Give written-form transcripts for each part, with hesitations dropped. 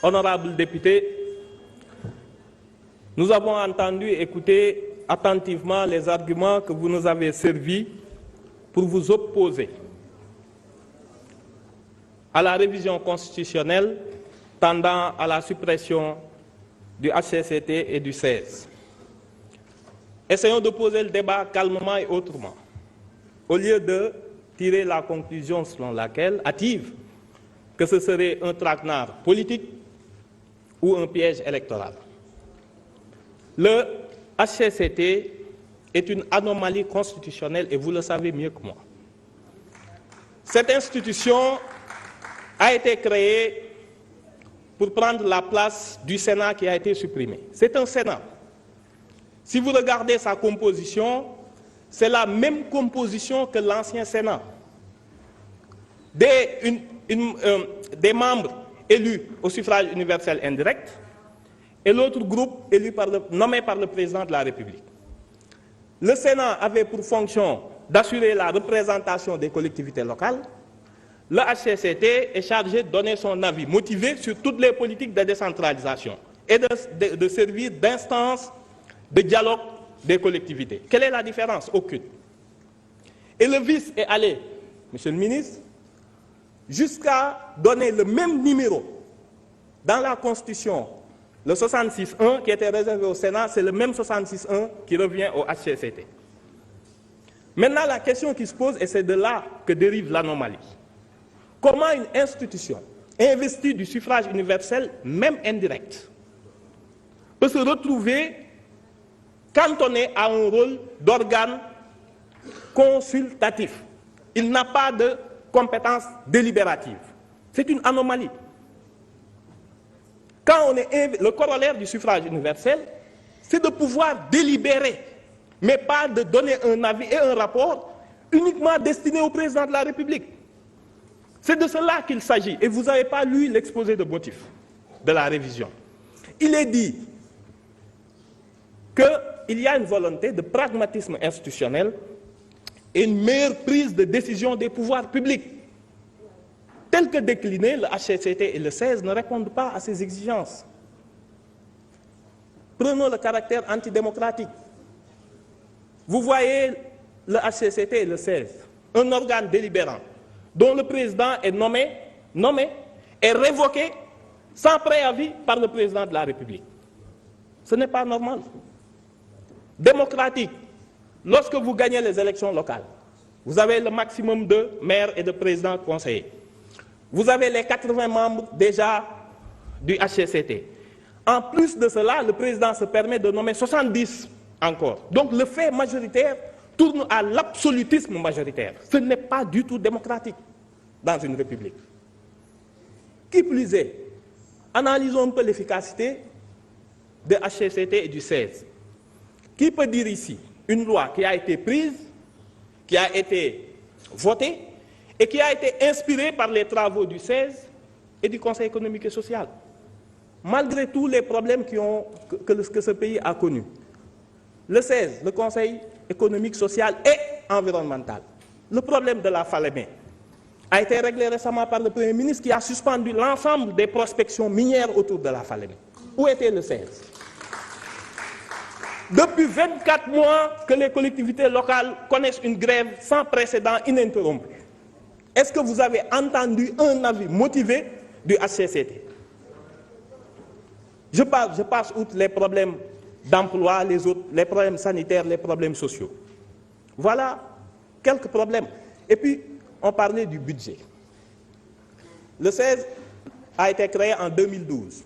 honorables députés, nous avons entendu et écouté attentivement les arguments que vous nous avez servis pour vous opposer à la révision constitutionnelle tendant à la suppression du HCCT et du 16. Essayons de poser le débat calmement et autrement, au lieu de tirer la conclusion selon laquelle, hâtive, que ce serait un traquenard politique ou un piège électoral. Le HCCT est une anomalie constitutionnelle et vous le savez mieux que moi. Cette institution a été créée pour prendre la place du Sénat qui a été supprimé. C'est un Sénat. Si vous regardez sa composition, c'est la même composition que l'ancien Sénat. Des membres élus au suffrage universel indirect et l'autre groupe nommé par le président de la République. Le Sénat avait pour fonction d'assurer la représentation des collectivités locales. Le HCCT est chargé de donner son avis motivé sur toutes les politiques de décentralisation et de servir d'instance de dialogue des collectivités. Quelle est la différence? Aucune. Et le vice est allé, Monsieur le ministre, jusqu'à donner le même numéro dans la Constitution, le 66.1 qui était réservé au Sénat, c'est le même 66.1 qui revient au HCCT. Maintenant, la question qui se pose, et c'est de là que dérive l'anomalie. Comment une institution investie du suffrage universel, même indirect, peut se retrouver cantonné à un rôle d'organe consultatif? Il n'a pas de compétence délibérative. C'est une anomalie. Quand on est le corollaire du suffrage universel, c'est de pouvoir délibérer, mais pas de donner un avis et un rapport uniquement destiné au président de la République. C'est de cela qu'il s'agit. Et vous n'avez pas lu l'exposé de motifs de la révision. Il est dit qu'il y a une volonté de pragmatisme institutionnel et une meilleure prise de décision des pouvoirs publics. Tel que décliné, le HCCT et le 16 ne répondent pas à ces exigences. Prenons le caractère antidémocratique. Vous voyez le HCCT et le 16, un organe délibérant dont le président est nommé et révoqué sans préavis par le président de la République. Ce n'est pas normal. Démocratique, lorsque vous gagnez les élections locales, vous avez le maximum de maires et de présidents conseillers. Vous avez les 80 membres déjà du HCCT. En plus de cela, le président se permet de nommer 70 encore. Donc le fait majoritaire tourne à l'absolutisme majoritaire. Ce n'est pas du tout démocratique dans une république. Qui plus est, analysons un peu l'efficacité de HCCT et du 16. Qui peut dire ici une loi qui a été prise, qui a été votée et qui a été inspirée par les travaux du 16 et du Conseil économique et social, malgré tous les problèmes que ce pays a connus? Le 16, le Conseil économique, social et environnemental. Le problème de la Falémé a été réglé récemment par le Premier ministre qui a suspendu l'ensemble des prospections minières autour de la Falémé. Où était le 16? Depuis 24 mois que les collectivités locales connaissent une grève sans précédent ininterrompue. Est-ce que vous avez entendu un avis motivé du HCCT? Je passe outre les problèmes d'emploi, les problèmes sanitaires, les problèmes sociaux. Voilà quelques problèmes. Et puis, on parlait du budget. Le 16 a été créé en 2012.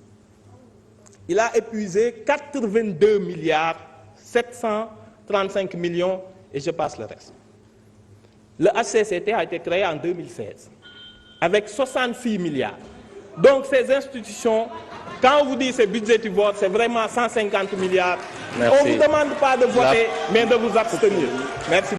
Il a épuisé 82 milliards 735 millions et je passe le reste. Le HCCT a été créé en 2016 avec 66 milliards. Donc ces institutions, quand on vous dit c'est budgétivore, c'est vraiment 150 milliards. Merci. On ne vous demande pas de voter, mais de vous abstenir. Merci.